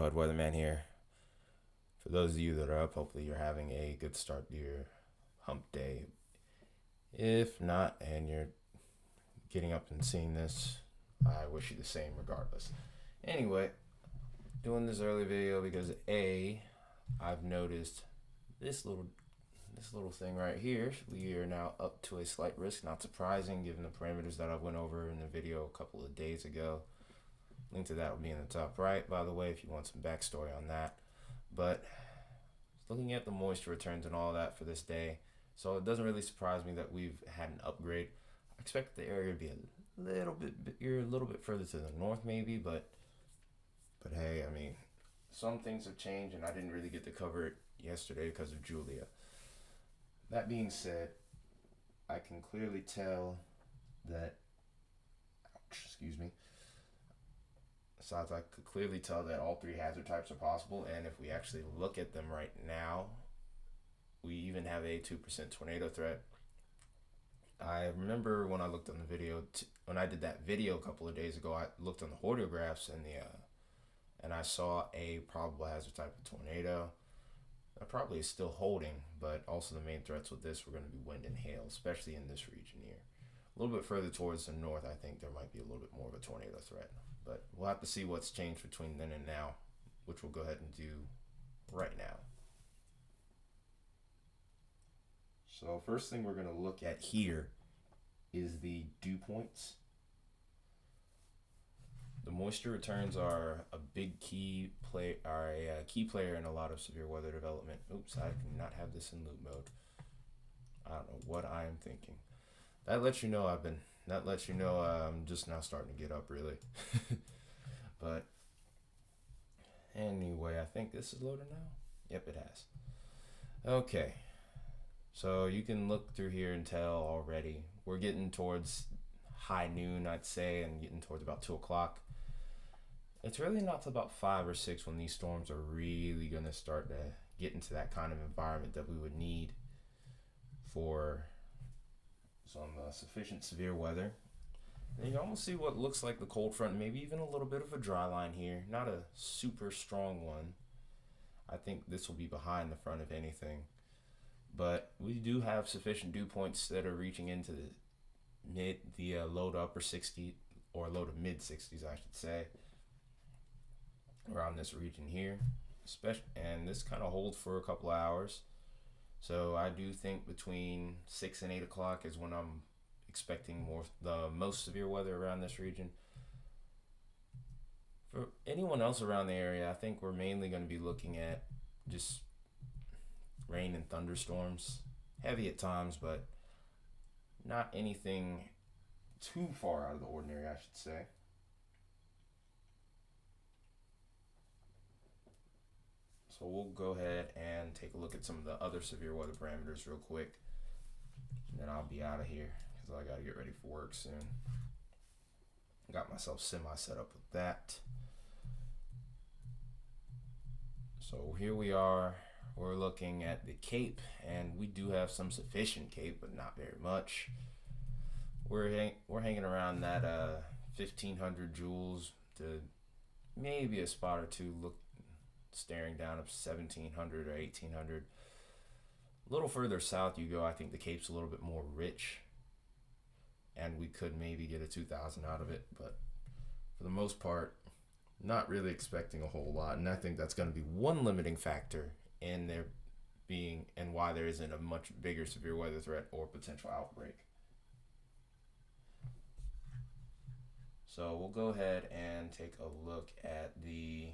Mud Weatherman here. For those of you that are up, hopefully you're having a good start to your hump day. If not, and you're getting up and seeing this, I wish you the same regardless. Anyway, doing this early video because I've noticed this little thing right here. We are now up to a slight risk. Not surprising given the parameters that I went over in the video a couple of days ago. Link to that will be in the top right, by the way, if you want some backstory on that. But looking at the moisture returns and all that for this day, so it doesn't really surprise me that we've had an upgrade. I expect the area to be a little bit bigger, a little bit further to the north maybe, but hey, I mean, some things have changed and I didn't really get to cover it yesterday because of Julia. That being said, I can clearly tell that, excuse me, besides, I could clearly tell that all three hazard types are possible, and if we actually look at them right now, we even have a 2% tornado threat. I remember when I looked on the video, when I did that video a couple of days ago, I looked on the hortographs and I saw a probable hazard type of tornado. That probably is still holding, but also the main threats with this were going to be wind and hail, especially in this region here. A little bit further towards the north, I think there might be a little bit more of a tornado threat. But we'll have to see what's changed between then and now, which we'll go ahead and do right now. So first thing we're going to look at here is the dew points. The moisture returns are a big key player in a lot of severe weather development. Oops, I do not have this in loop mode. I don't know what I am thinking. That lets you know I'm just now starting to get up, really. But anyway, I think this is loaded now. Yep, it has. Okay, so you can look through here and tell already we're getting towards high noon, I'd say, and getting towards about 2 o'clock. It's really not till about 5 or 6 when these storms are really going to start to get into that kind of environment that we would need for some sufficient severe weather. And you can almost see what looks like the cold front, maybe even a little bit of a dry line here. Not a super strong one. I think this will be behind the front if anything. But we do have sufficient dew points that are reaching into the low to upper 60s, or low to mid 60s, I should say, around this region here. And this kind of holds for a couple of hours. So I do think between 6 and 8 o'clock is when I'm expecting the most severe weather around this region. For anyone else around the area, I think we're mainly going to be looking at just rain and thunderstorms. Heavy at times, but not anything too far out of the ordinary, I should say. So we'll go ahead and take a look at some of the other severe weather parameters real quick, and then I'll be out of here because I got to get ready for work soon. Got myself semi set up with that. So here we are. We're looking at the Cape, and we do have some sufficient Cape, but not very much. We're hanging around that 1,500 joules to maybe a spot or two staring down of 1,700 or 1,800. A little further south you go, I think the Cape's a little bit more rich, and we could maybe get a 2,000 out of it, but for the most part, not really expecting a whole lot. And I think that's going to be one limiting factor in there being, and why there isn't a much bigger severe weather threat or potential outbreak. So we'll go ahead and take a look at the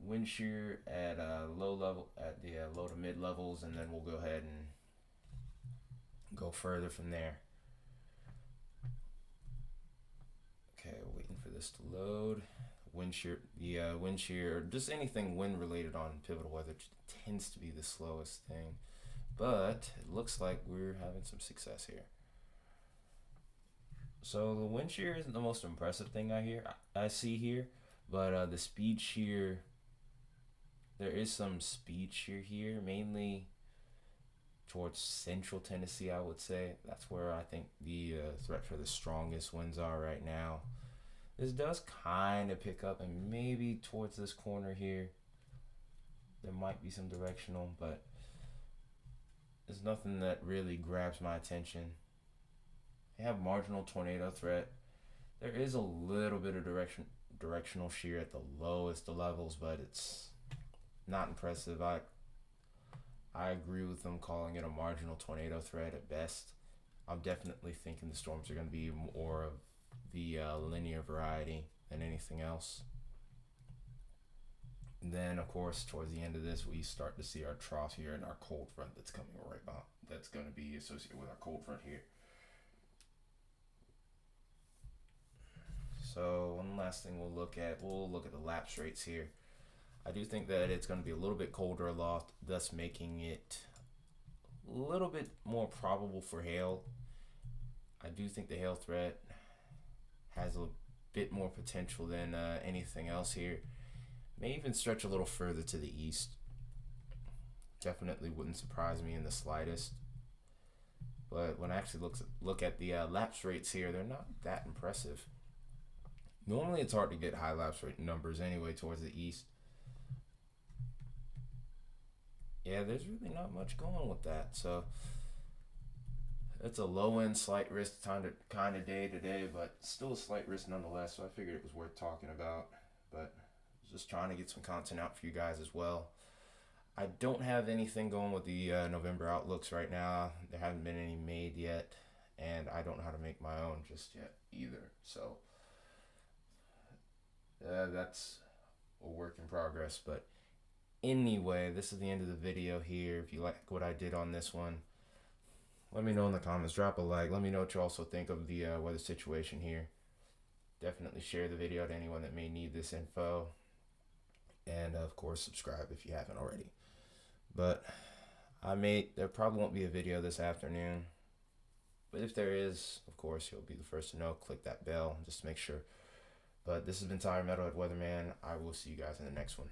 wind shear at low to mid levels, and then we'll go ahead and go further from there. Okay, waiting for this to load. Wind shear, just anything wind related on pivotal weather tends to be the slowest thing, but it looks like we're having some success here. So the wind shear isn't the most impressive thing I see here, but the speed shear, there is some speed shear here, mainly towards central Tennessee, I would say. That's where I think the threat for the strongest winds are right now. This does kind of pick up, and maybe towards this corner here, there might be some directional, but there's nothing that really grabs my attention. They have marginal tornado threat. There is a little bit of directional shear at the lowest of levels, but it's not impressive. I agree with them calling it a marginal tornado threat at best. I'm definitely thinking the storms are going to be more of the linear variety than anything else. And then, of course, towards the end of this, we start to see our trough here and our cold front that's coming right behind. That's going to be associated with our cold front here. So one last thing we'll look at the lapse rates here. I do think that it's going to be a little bit colder aloft, thus making it a little bit more probable for hail. I do think the hail threat has a bit more potential than anything else here. May even stretch a little further to the east. Definitely wouldn't surprise me in the slightest. But when I actually look at the lapse rates here, they're not that impressive. Normally it's hard to get high lapse rate numbers anyway towards the east. Yeah, there's really not much going with that. So it's a low end, slight risk kind of day today, but still a slight risk nonetheless. So I figured it was worth talking about. But just trying to get some content out for you guys as well. I don't have anything going with the November outlooks right now. There haven't been any made yet, and I don't know how to make my own just yet either. So that's a work in progress. But anyway, this is the end of the video here. If you like what I did on this one, let me know in the comments. Drop a like. Let me know what you also think of the weather situation here. Definitely share the video to anyone that may need this info. And of course, subscribe if you haven't already. But there probably won't be a video this afternoon. But if there is, of course, you'll be the first to know. Click that bell just to make sure. But this has been Tyler Metalhead Weatherman. I will see you guys in the next one.